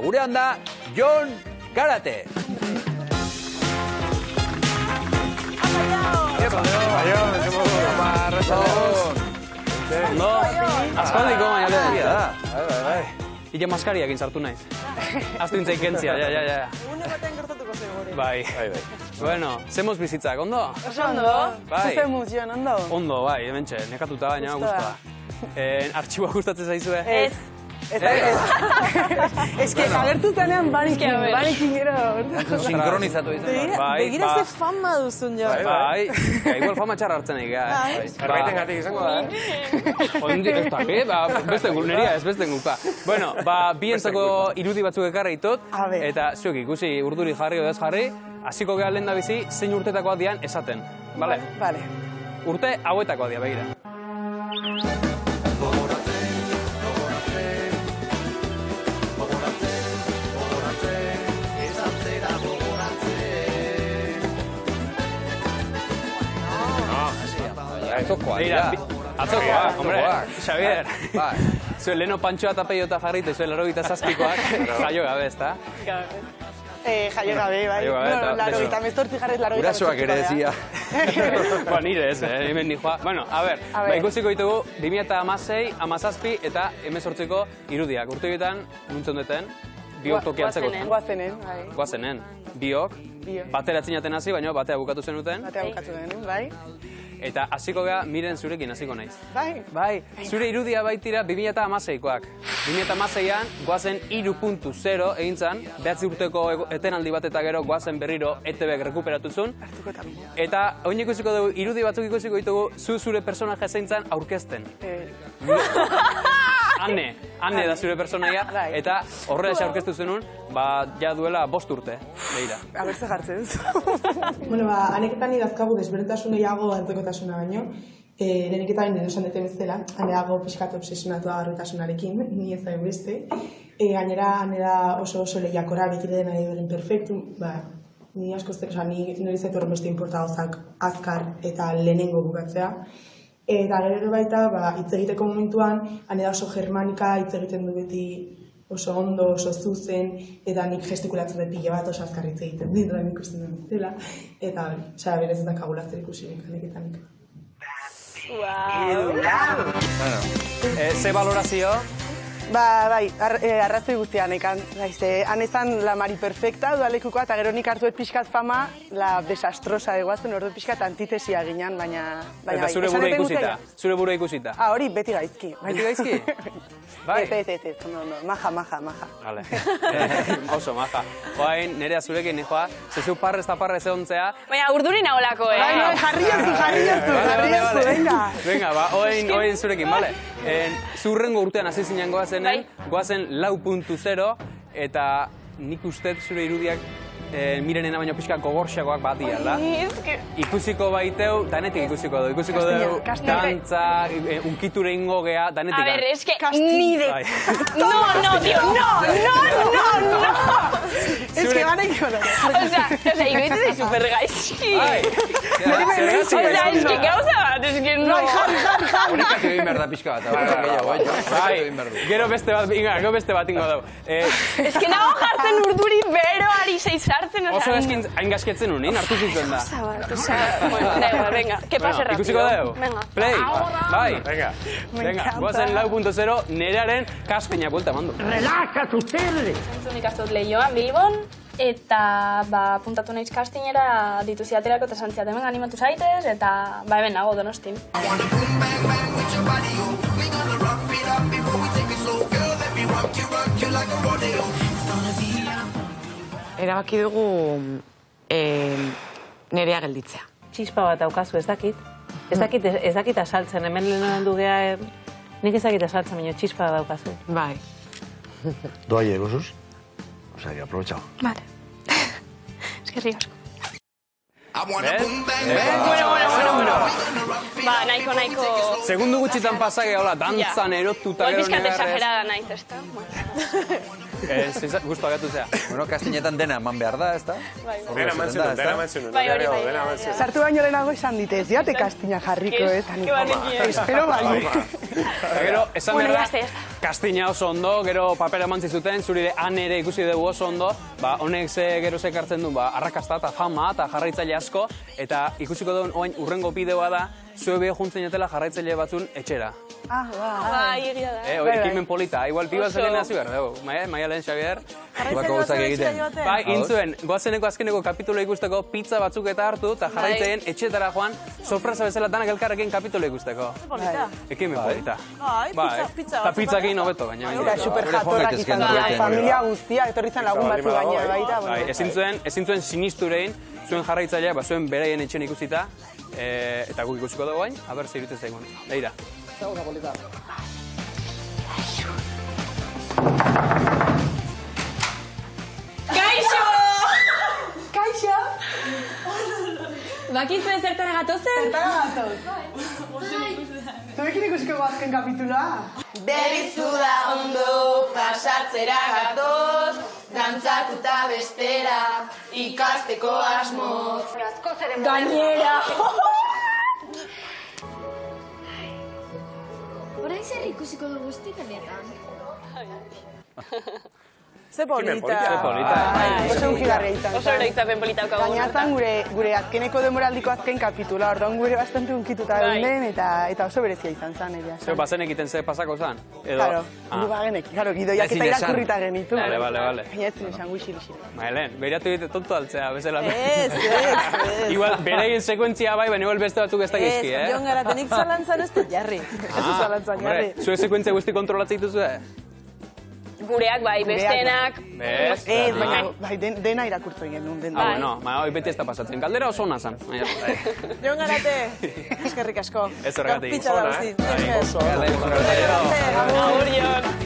Gurean da, Jon Karate. Ondo, aspaldiko baina Ike maskariakin sartu naiz. Aztu intzaik kentzia, ja. Egune batean gertatuko zen gure. Bai. Bueno, zemoz bizitzak, ondo? Oso ondo? Zuzemuz, Jon, ondo? Ondo, bai, hementxe, nekatuta baina guztua. Artxiboa gustatzen zaizue? Ez. Ez. Ez que agertutenean banikin gero. Sinkronizatu izan. Begira ze fama duzun, Jon. Bai, igual fama txarra hartzen egin. Zerbaiten gatik izango da, Ondi, ez da, beste guneria, ez beste guka. Bueno, bientzako irudi batzuk ekarri ditut, eta zuek ikusi urduri jarri edo ez jarri, hasiko geha lehen da bizi, zein urtetakoak dian esaten. Bale? Bale. Urte hauetakoak dia, begira. Atzokoa, hombre, Xavier. Zuen leheno pantxoa eta peiota jarrite, zuen 87koak, jaio gabe, ezta? Jaio gabe, bai. 88 jarrez 88. Gurasoak ere dezia. Nire ez, hemen nijoa. Bueno, a ber, ikusiko ditugu 2016, 17 eta 18ko irudiak. Urte bietan, nuntzen duten, biok tokiatzeko. Guazenen. Biok, bateratzen jaten hasi, baina batea bukatu zenuten. Batea bukatu denun, bai. Eta hasiko geha, miren zurekin hasiko naiz. Bai. Zure irudia baitira 2016koak. 2016an, goazen 3.0 egin zan, 9 urteko etenaldi bat eta gero goazen berriro ETBek rekuperatu zuen. Eta oin ikusiko dugu, irudi batzuk ikusiko ditugu, zure personaje zein zan aurkezten. Anne da zure personaia, eta horrela aurkeztu zenun, ja duela 5 urte, behira. Abertze jartzen. Bueno, aneketan idazkagu desberdintasuneiago antzekotasuna baino, leheneketan nire esan deten bezala, aneago pixkat obsesionatua garritasunarekin, ni ez da beste. Gainera, anera oso lehiakora, beti dena edoren perfektu, ni asko nire zaitu horren beste importa gauzak azkar eta lehenengo bukatzea. Eta gero baita, hitz egiteko momentuan, anera oso germanika hitz egiten du beti oso ondo, oso zuzen, eta nik gestikulatzen dut pila bat oso azkar hitz egiten dit, da nik ikusten dut zela. Eta berez ez dakagulazter ikusi neketanik. Ze valorazio? Bai, arrazoi guztian ekan. Han ezan la mari perfecta udalekukoa, eta gero nik hartu pixkat fama, la desastrosa egoazten, ordu pixkat antitesia ginean, baina... Eta zure burua ikusita? Hori, beti gaizki. Beti gaizki? Ez, maja. Vale, oso maja. Oain, nerea zurekin, nijoa, zezu parrez eta parrez egontzea... Baina, urduri naholako, Jarri jartu, venga. Venga, oain zurekin, bale? Zurrengo urtean hasi zinen goazenen, goazen 4.0, eta nik uste zure irudiak mirenena baino pixka gogorxagoak bat diala. Ikusiko baiteu, danetik ikusiko du. Ikusiko du, dantza, unkiture ingo gea, danetik. A ber, eske, nide... No, tío, no! Eske, baneko da. Osea, igoitzen zai supergaizki. Osea, eske, gauza bat, eske, no. Honikak egin behar da pixka bat, Gero beste bat ingo dugu. Eske, nago jartzen urduri beroari zeizartzen. Oso hain gazketzen unin, hartu zituen da. Bueno, venga, que pase rápido. Ikusiko dugu? Venga. Play, bai. Venga, goazen 4.0 nerearen kaspinak buelta mandu. Relajatu zerde! Entzun ikastot lehioan Bilbon, eta puntatu naiz kastinera dituziaterako eta santziat hemen animatu zaitez, eta hemen nago Donostin. Erabaki dugu nerea gelditzea. Txispa bat daukazu, ez dakit. Ez dakit asaltzen, hemen lehenen du geha, nik ez dakit asaltzen, baina txispa daukazu. Bai. Doa llegosuz, o sea que aprovechado. Vale. Eskerri asko. Bueno. Nahiko... Segundu gutxitan pasage, hola, dantzan erotuta gero negarrez. Bizkat exagerada naiz, ez da? Gustu agatu zea. Bueno, kastinetan dena eman behar da, ez da? Dena eman zenun. Bai. Sartu baino lehenago esan ditez, diate kastina jarriko, ez? Espero bai. Gero, esan behar da, kastina oso ondo, gero papera eman zizuten, zuri han ere ikusi dugu oso ondo, ba, honek gero zekartzen du, ba, arrakasta eta fama eta jarraitzaile asko, eta ikusiko duen oain urrengo bideoa da, zue beho juntzen jatela jarraitzaile batzun etxera. Bai, egia da. Ekimen polita, igual piba zelen hasi behar dugu, Maia Lehen Xabier. Bako guzak egiten. Bai, intzuen, goazeneko azkeneko kapitulo ikusteko pizza batzuk eta hartu, eta jarraitzaileen etxetara joan, sorpresa bezala danak elkarrekin kapitulo ikusteko. Polita. Ekimen polita. Bai, pizza. Eta pizzakin hobeto gaina. Eta super jatorrak izan ziren, familia guztia, etorri zen lagun batzu gainera baita. Bai, ezin zuen sinisturein, zuen jarraitzailea, zuen beraien etxen ikusita, eta guk ikusiko dugu gain, aber zirutze zaigun. Leira. Kaixo! Kaixo! Bakizue zertara gatozen? Zertara gatoz? Zuekin ikusiko azken kapituloa? Berrizu da ondo pasatzera gatoz, dantzatuta bestera, ikasteko asmoz. Gainera! Horain zer ikusiko dugu benetan. Ze polita. Ze polita. Oso unkigarria izan zen. Oso oroitzapen polita okago. Gaina zan gure azkeneko demoraldiko azken kapitula, orduan gure bastante unkituta geunden, eta oso berezia izan zen, egia. Zeu bazen egiten ze pasako zan? Claro, gu bagenek, gidoiak eta irakurrita genitu. Bale. Gaina ez esan guixilixi. Maelen, beiratu egite tonto altzea, bezala. Ez. Igual, bereien sekuentzia bai, baina igual beste batzuk ez da gizki, Ez, Jon Garatenik zalantzan ez dut jarri. Ez dut zalantzan jarri. Zuek sekuentzia guzti kontrolatzen dituzue? Gureak bai, besteenak. Bez? Ez, baina dena irakurtzen genuen. Bueno, hoi beti ez da pasatzen. Galdera oso hona zan. Jon Garate, eskerrik asko. Ez horregatik. Pizza da guzti. Agur, Jon.